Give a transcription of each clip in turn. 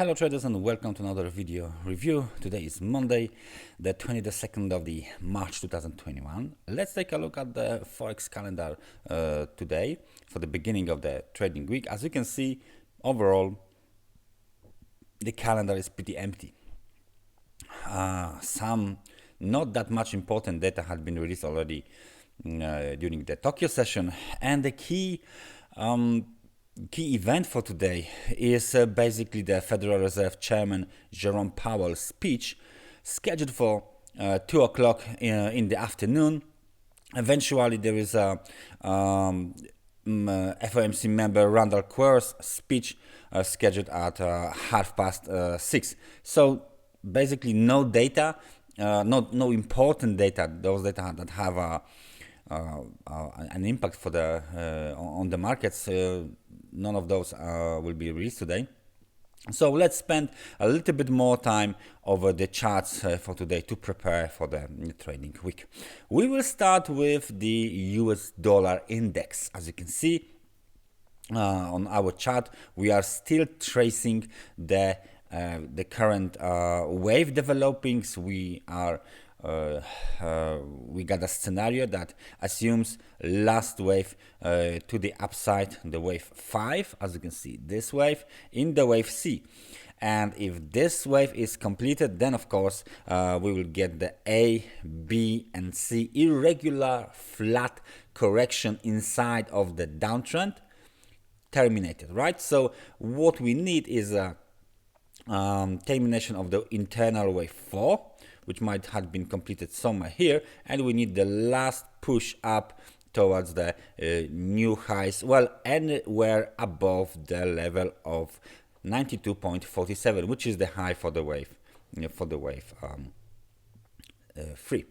Hello traders and welcome to another video review. Today is Monday, the 22nd of the March 2021. Let's take a look at the Forex calendar today for the beginning of the trading week. As you can see, overall, the calendar is pretty empty. Some not that much important data had been released already during the Tokyo session, and the key event for today is basically the Federal Reserve Chairman Jerome Powell's speech, scheduled for 2 o'clock in the afternoon. Eventually, there is a FOMC member Randall Quir's speech scheduled at 6:30. So basically, no data, no important data. Those data that have an impact for the on the markets. None of those will be released today. So let's spend a little bit more time over the charts for today to prepare for the trading week. We will start with the US dollar index. As you can see on our chart, we are still tracing the current wave developings. We got a scenario that assumes last wave to the upside, the wave 5, as you can see, this wave in the wave C. And if this wave is completed, then of course we will get the A, B, and C irregular flat correction inside of the downtrend terminated, right? So what we need is a termination of the internal wave 4, which might have been completed somewhere here, and we need the last push up towards the new highs, well, anywhere above the level of 92.47, which is the high for the wave, 3.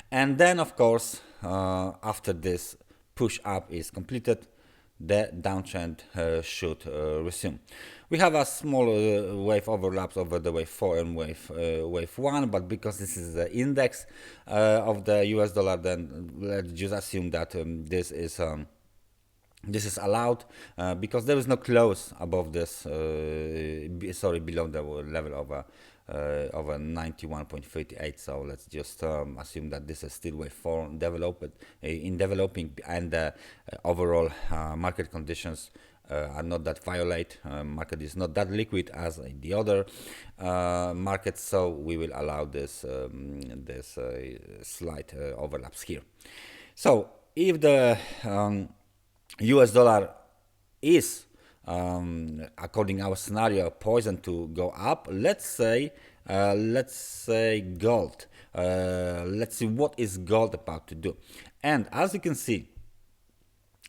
And then, of course, after this push up is completed, the downtrend should resume. We have a small wave overlaps over the wave 4 and wave 1, but because this is the index of the US dollar, then let's just assume that this is allowed because there is no close above this, below the level of a 91.38. So let's just assume that this is still wave 4 developing, and overall market conditions are not that violate. Market is not that liquid as the other markets, so we will allow this slight overlaps here. So if the US dollar is according our scenario poisoned to go up, let's say gold. Let's see what is gold about to do. And as you can see,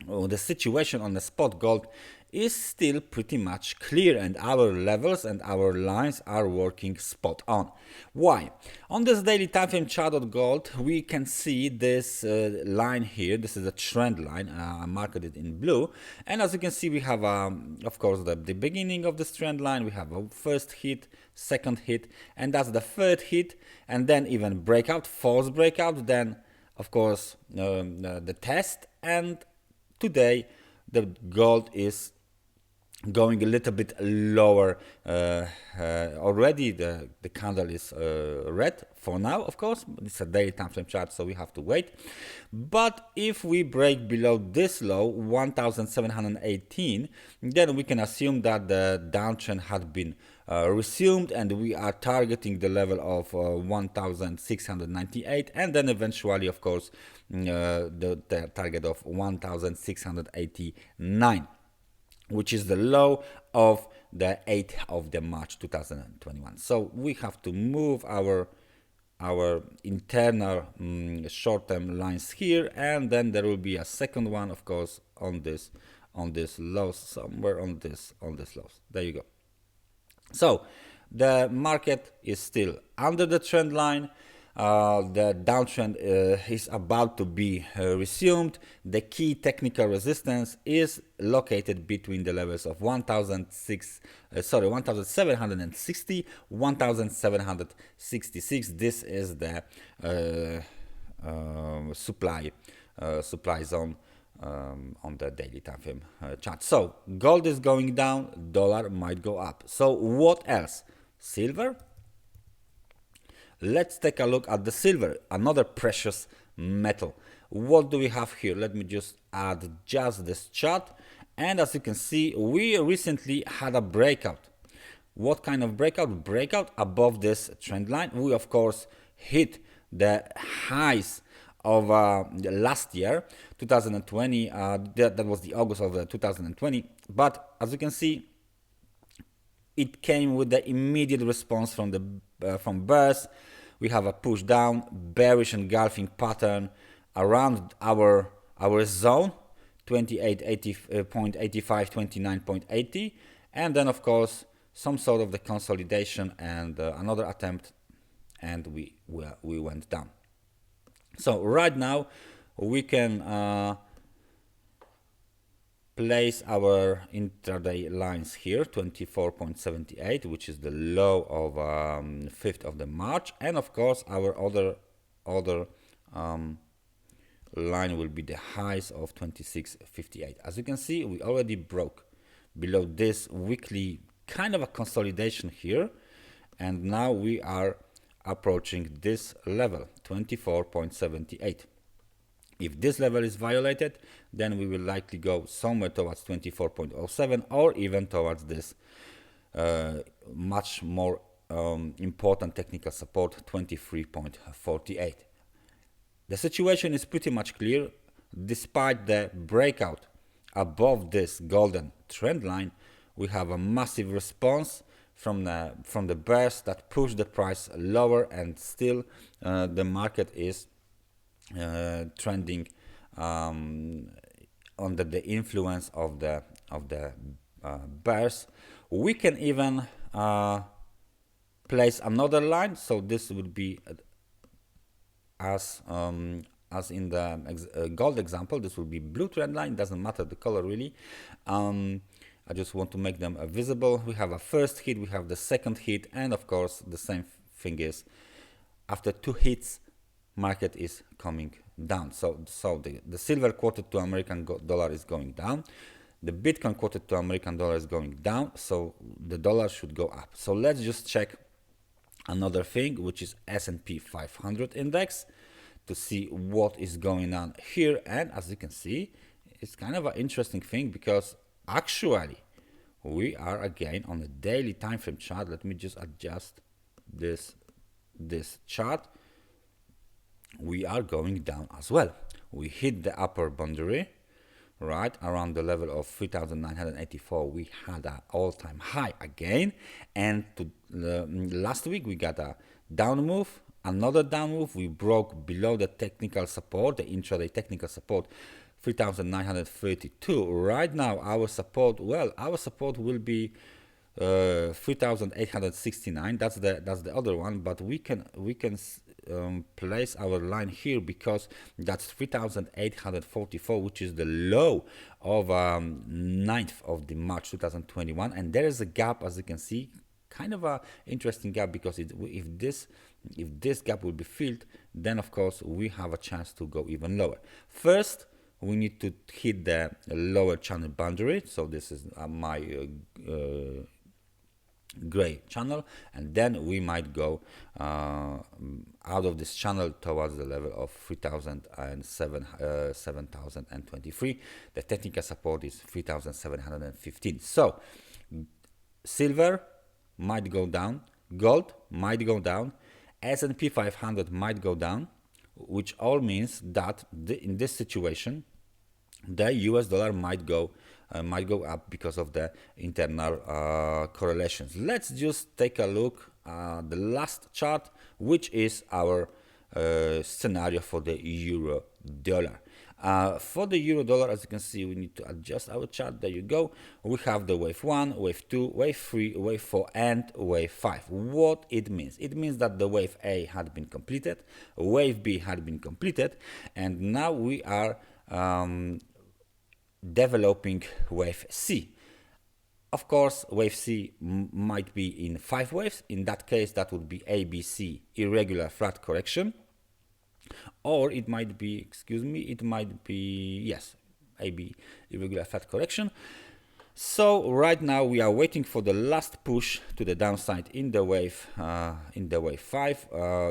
the situation on the spot gold is still pretty much clear, and our levels and our lines are working spot on. Why? On this daily time frame chart of gold, we can see this line here. This is a trend line. I marked it in blue, and as you can see, we have of course the beginning of this trend line. We have a first hit, second hit, and that's the third hit, and then even breakout, false breakout, then of course the test. And today the gold is going a little bit lower. Already the candle is red for now, of course. It's a daily time frame chart, so we have to wait. But if we break below this low, 1718, then we can assume that the downtrend had been resumed, and we are targeting the level of 1698, and then eventually, of course, the target of 1689, which is the low of the 8th of the March 2021. So we have to move our internal short-term lines here, and then there will be a second one, of course, on this lows, somewhere on this lows. There you go. So the market is still under the trend line. The downtrend is about to be resumed. The key technical resistance is located between the levels of 1760, 1766. This is the supply zone on the daily time frame chart. So gold is going down, dollar might go up. So what else? Silver. Let's take a look at the silver, another precious metal. What do we have here? Let me just adjust this chart. And as you can see, we recently had a breakout. What kind of breakout? Breakout above this trend line. We, of course, hit the highs of last year, 2020. That was the August of 2020. But as you can see, it came with the immediate response from the from bears. We have a push down, bearish engulfing pattern around our zone, 28.85, 29.80, and then of course some sort of the consolidation and another attempt, and we went down. So right now we can place our intraday lines here, 24.78, which is the low of 5th of the March, and of course our other line will be the highs of 26.58. As you can see, we already broke below this weekly kind of a consolidation here, and now we are approaching this level, 24.78. If this level is violated, then we will likely go somewhere towards 24.07 or even towards this much more important technical support, 23.48. The situation is pretty much clear. Despite the breakout above this golden trend line, we have a massive response from the bears that push the price lower, and still the market is trending under the influence of the bears. We can even place another line. So this would be as in the gold example, this will be blue trend line. Doesn't matter the color really. I just want to make them visible. We have a first hit, we have the second hit, and of course the same thing is after two hits, market is coming down. So the silver quoted to American dollar is going down. The Bitcoin quoted to American dollar is going down. So the dollar should go up. So let's just check another thing, which is SP 500 index, to see what is going on here. And as you can see, it's kind of an interesting thing because actually we are again on a daily time frame chart. Let me just adjust this chart. We are going down as well. We hit the upper boundary right around the level of 3,984. We had an all-time high again, and last week we got a down move, another down move. We broke below the technical support, the intraday technical support, 3,932. Right now our support will be 3,869. That's the other one, but we can place our line here because that's 3,844, which is the low of 9th of the March 2021, and there is a gap, as you can see, kind of a interesting gap, because if this gap will be filled, then of course we have a chance to go even lower. First, we need to hit the lower channel boundary. So this is my gray channel, and then we might go out of this channel towards the level of 7,023. The technical support is 3,715. So silver might go down, gold might go down, S&P 500 might go down, which all means that in this situation the US dollar might go up because of the internal correlations. Let's just take a look at the last chart, which is our scenario for the euro dollar. For the euro dollar, as you can see, we need to adjust our chart. There you go. We have the wave 1, wave 2, wave 3, wave 4, and wave 5. What it means? It means that the wave A had been completed, wave B had been completed, and now we are developing wave C. Of course, wave C might be in 5 waves. In that case, that would be ABC, irregular flat correction. Or it might be, yes, AB irregular flat correction. So right now we are waiting for the last push to the downside in the wave 5.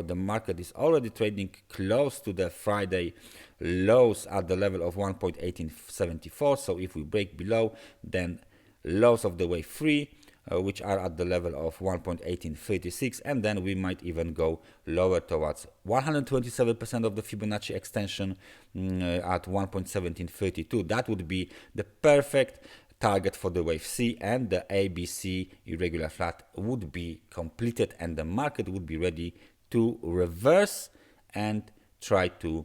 The market is already trading close to the Friday lows at the level of 1.1874. So if we break below, then lows of the wave 3, which are at the level of 1.1836, and then we might even go lower towards 127% of the Fibonacci extension at 1.1732. That would be the perfect target for the wave C, and the ABC irregular flat would be completed, and the market would be ready to reverse and try to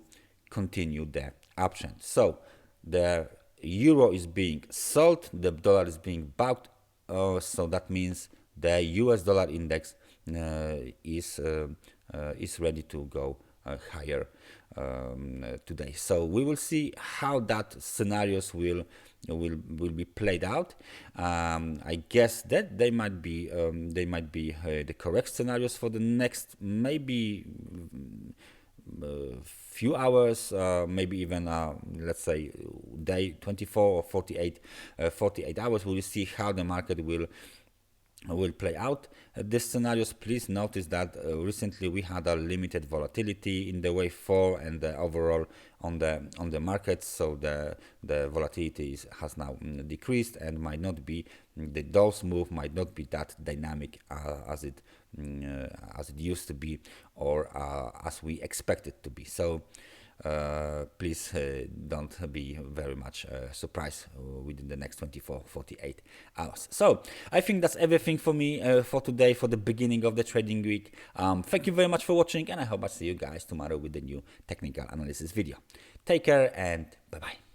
continue the uptrend. So the euro is being sold, the dollar is being bought, so that means the US dollar index is ready to go higher today. So we will see how that scenarios will be played out. I guess that they might be the correct scenarios for the next maybe few hours, maybe even let's say day 24 or 48 hours. We will see how the market will play out. These scenarios, please notice that recently we had a limited volatility in the wave 4 and overall on the markets, so the volatility has now decreased and might not be, the dose move might not be that dynamic as it used to be, or as we expect it to be. So please don't be very much surprised within the next 24-48 hours. So I think that's everything for me for today, for the beginning of the trading week. Thank you very much for watching, and I hope I see you guys tomorrow with the new technical analysis video. Take care and bye bye.